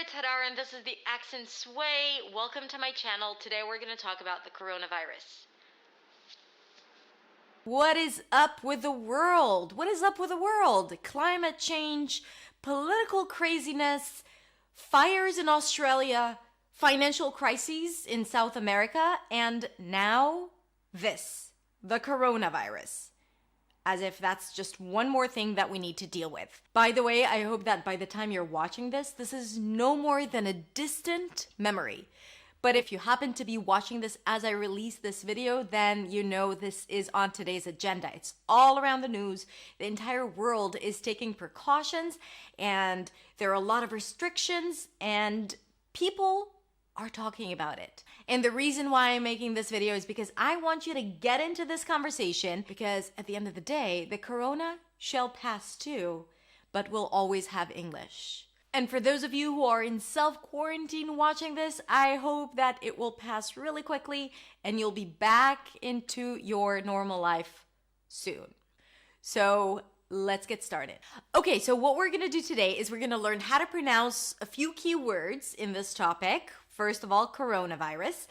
it's Hadar and this is the Accent Sway. Welcome to my channel. Today we're going to talk about the coronavirus. What is up with the world? What is up with the world? Climate change, political craziness, fires in Australia, financial crises in South America, and now this, the coronavirus. As if that's just one more thing that we need to deal with. By the way, I hope that by the time you're watching this is no more than a distant memory. But if you happen to be watching this as I release this video, then you know this is on today's agenda. It's all around the news. The entire world is taking precautions, and there are a lot of restrictions, and people are talking about it. And the reason why I'm making this video is because I want you to get into this conversation, because at the end of the day, the corona shall pass too, but we'll always have English. And for those of you who are in self-quarantine watching this, I hope that it will pass really quickly and you'll be back into your normal life soon. So let's get started. Okay, so what we're gonna do today is we're gonna learn how to pronounce a few key words in this topic. First of all, coronavirus.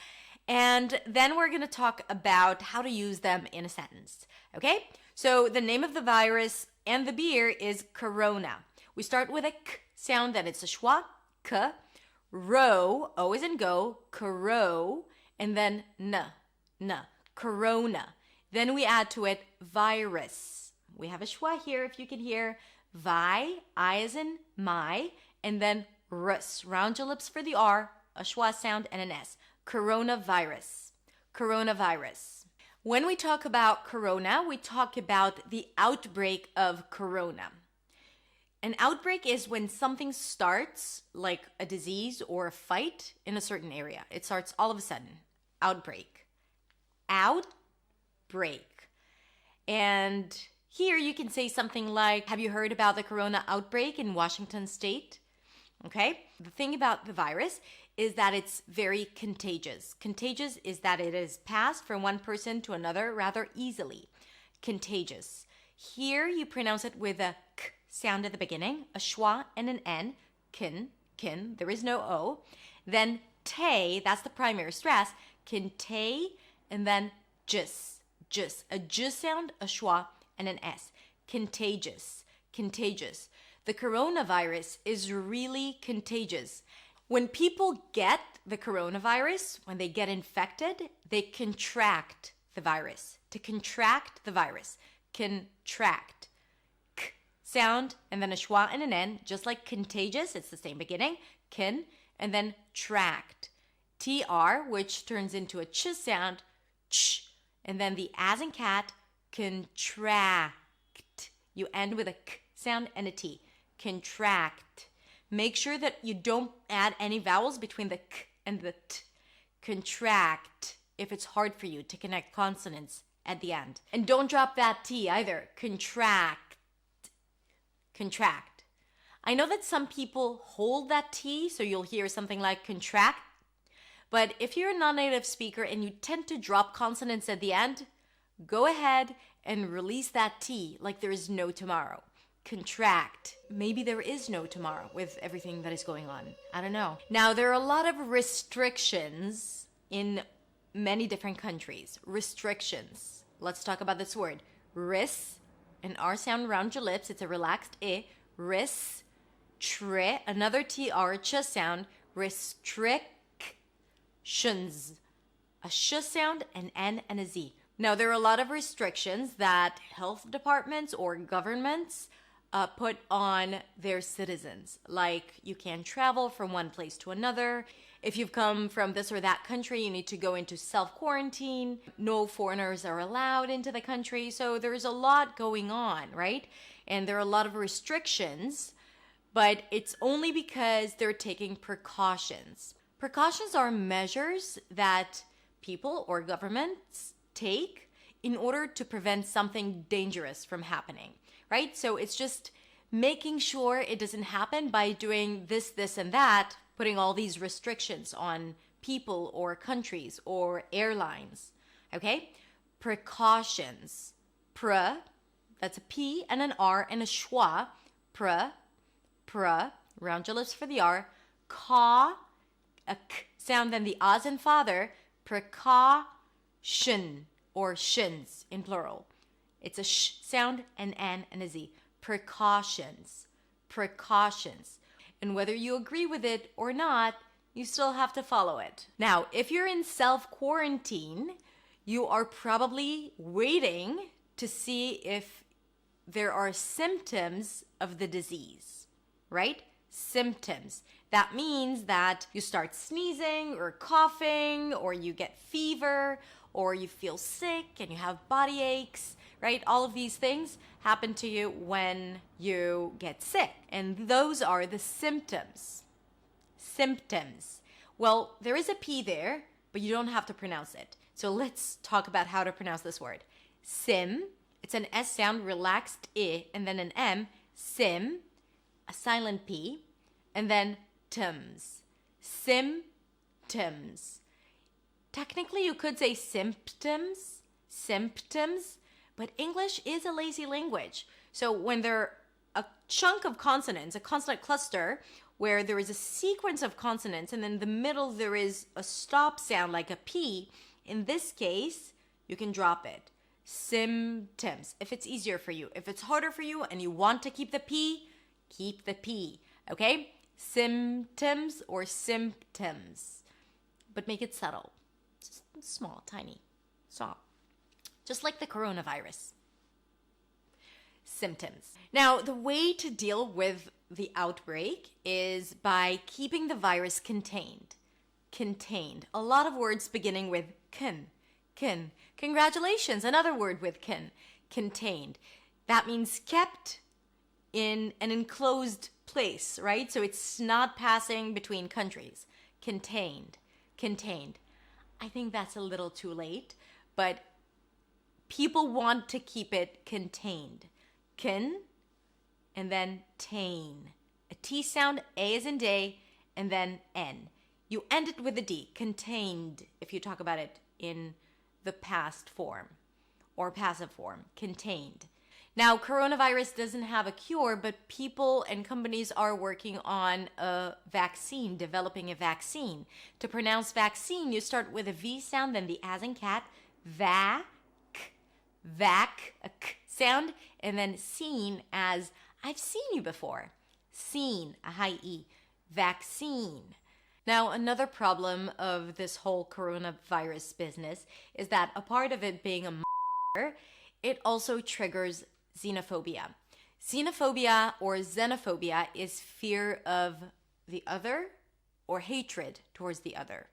And then we're gonna talk about how to use them in a sentence. Okay? So the name of the virus and the beer is Corona. We start with a k sound, then it's a schwa, k, ro, o as in go, coro, and then n, corona. Then we add to it virus. We have a schwa here, if you can hear, vi, I as in my, and then rus. Round your lips for the R, a schwa sound, and an S. Coronavirus. Coronavirus. When we talk about corona, we talk about the outbreak of corona. An outbreak is when something starts, like a disease or a fight, in a certain area. It starts all of a sudden. Outbreak. Outbreak. And here you can say something like, have you heard about the corona outbreak in Washington state? Okay? The thing about the virus is that it's very contagious. Contagious is that it is passed from one person to another rather easily. Contagious. Here you pronounce it with a k sound at the beginning, a schwa and an n, kin, there is no o. Then te, that's the primary stress, te, and then jus, a jus sound, a schwa, and an s. Contagious, contagious. The coronavirus is really contagious. When people get the coronavirus, when they get infected, they contract the virus. To contract the virus, contract. K sound, and then a schwa and an n, just like contagious, it's the same beginning, kin, and then tract. TR, which turns into a ch sound, ch, and then the as in cat, contract. You end with a k sound and a t. Contract. Make sure that you don't add any vowels between the k and the t. Contract, if it's hard for you to connect consonants at the end. And don't drop that t either. Contract. Contract. I know that some people hold that t, so you'll hear something like contract. But if you're a non-native speaker and you tend to drop consonants at the end, go ahead and release that t like there is no tomorrow. Contract. Maybe there is no tomorrow with everything that is going on. I don't know. Now, there are a lot of restrictions in many different countries. Restrictions. Let's talk about this word. Ris, an R sound around your lips. It's a relaxed I. Ris, tre, another TR, ch sound. Restrictions. A sh sound, an N, and a Z. Now, there are a lot of restrictions that health departments or governments put on their citizens. Like, you can't travel from one place to another. If you've come from this or that country, you need to go into self-quarantine. No foreigners are allowed into the country. So there's a lot going on, right? And there are a lot of restrictions, but it's only because they're taking precautions. Precautions are measures that people or governments take in order to prevent something dangerous from happening, right? So it's just making sure it doesn't happen by doing this, and that, putting all these restrictions on people or countries or airlines, okay? Precautions. That's a P and an R and a schwa. Round your lips for the R. Ca, a k sound, then the as in father, precaution, or shins in plural. It's a sh sound, an N, and a Z. Precautions. Precautions. And whether you agree with it or not, you still have to follow it. Now, if you're in self-quarantine, you are probably waiting to see if there are symptoms of the disease, right? Symptoms. That means that you start sneezing or coughing, or you get fever, or you feel sick and you have body aches, right? All of these things happen to you when you get sick. And those are the symptoms. Symptoms. Well, there is a P there, but you don't have to pronounce it. So let's talk about how to pronounce this word. Sim, it's an S sound, relaxed I, and then an M. Sim, a silent P, and then tums. Symptoms. Technically, you could say symptoms, but English is a lazy language. So when there are a chunk of consonants, a consonant cluster, where there is a sequence of consonants, and then in the middle there is a stop sound like a P, in this case, you can drop it. Symptoms, if it's easier for you. If it's harder for you and you want to keep the P, keep the P, okay? Symptoms or symptoms, but make it subtle. Small, tiny, soft. Just like the coronavirus. Symptoms. Now, the way to deal with the outbreak is by keeping the virus contained. Contained. A lot of words beginning with kin. Kin. Congratulations, another word with kin. Contained. That means kept in an enclosed place, right? So it's not passing between countries. Contained. Contained. I think that's a little too late, but people want to keep it contained. Kin, and then tain. A T sound, A as in day, and then N. You end it with a D, contained, if you talk about it in the past form or passive form, contained. Now, coronavirus doesn't have a cure, but people and companies are working on a vaccine, developing a vaccine. To pronounce vaccine, you start with a V sound, then the as in cat, vac, a k sound, and then seen as I've seen you before. Seen, a high E, vaccine. Now, another problem of this whole coronavirus business is that a part of it being a it also triggers xenophobia. Xenophobia or xenophobia is fear of the other or hatred towards the other.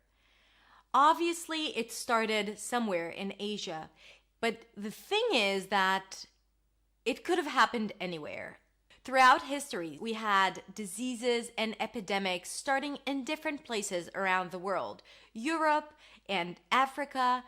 Obviously, it started somewhere in Asia, but the thing is that it could have happened anywhere. Throughout history, we had diseases and epidemics starting in different places around the world. Europe and Africa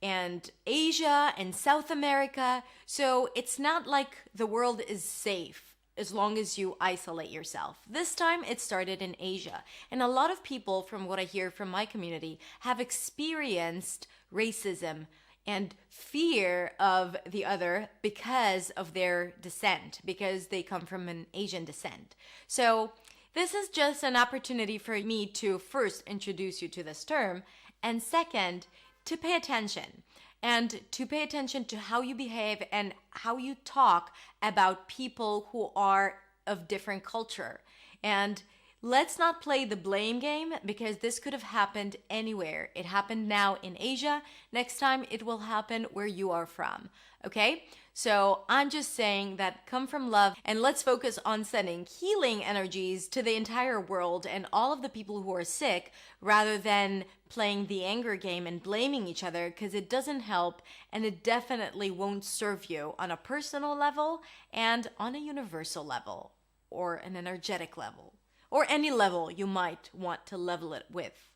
and Asia and South America. So it's not like the world is safe as long as you isolate yourself. This time it started in Asia. And a lot of people, from what I hear from my community, have experienced racism and fear of the other because of their descent, because they come from an Asian descent. So this is just an opportunity for me to first introduce you to this term, and second, to pay attention. And to pay attention to how you behave and how you talk about people who are of different culture. And let's not play the blame game, because this could have happened anywhere. It happened now in Asia. Next time it will happen where you are from. Okay? So I'm just saying that come from love, and let's focus on sending healing energies to the entire world and all of the people who are sick, rather than playing the anger game and blaming each other, because it doesn't help, and it definitely won't serve you on a personal level and on a universal level or an energetic level, or any level you might want to level it with.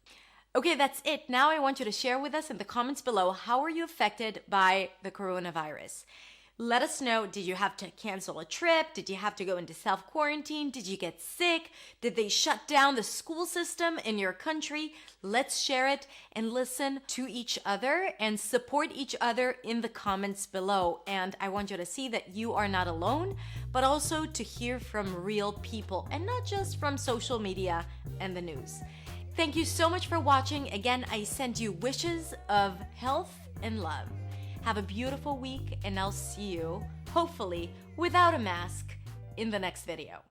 Okay, that's it. Now I want you to share with us in the comments below, how are you affected by the coronavirus? Let us know, did you have to cancel a trip? Did you have to go into self-quarantine? Did you get sick? Did they shut down the school system in your country? Let's share it and listen to each other and support each other in the comments below. And I want you to see that you are not alone, but also to hear from real people and not just from social media and the news. Thank you so much for watching. Again, I send you wishes of health and love. Have a beautiful week, and I'll see you, hopefully without a mask, in the next video.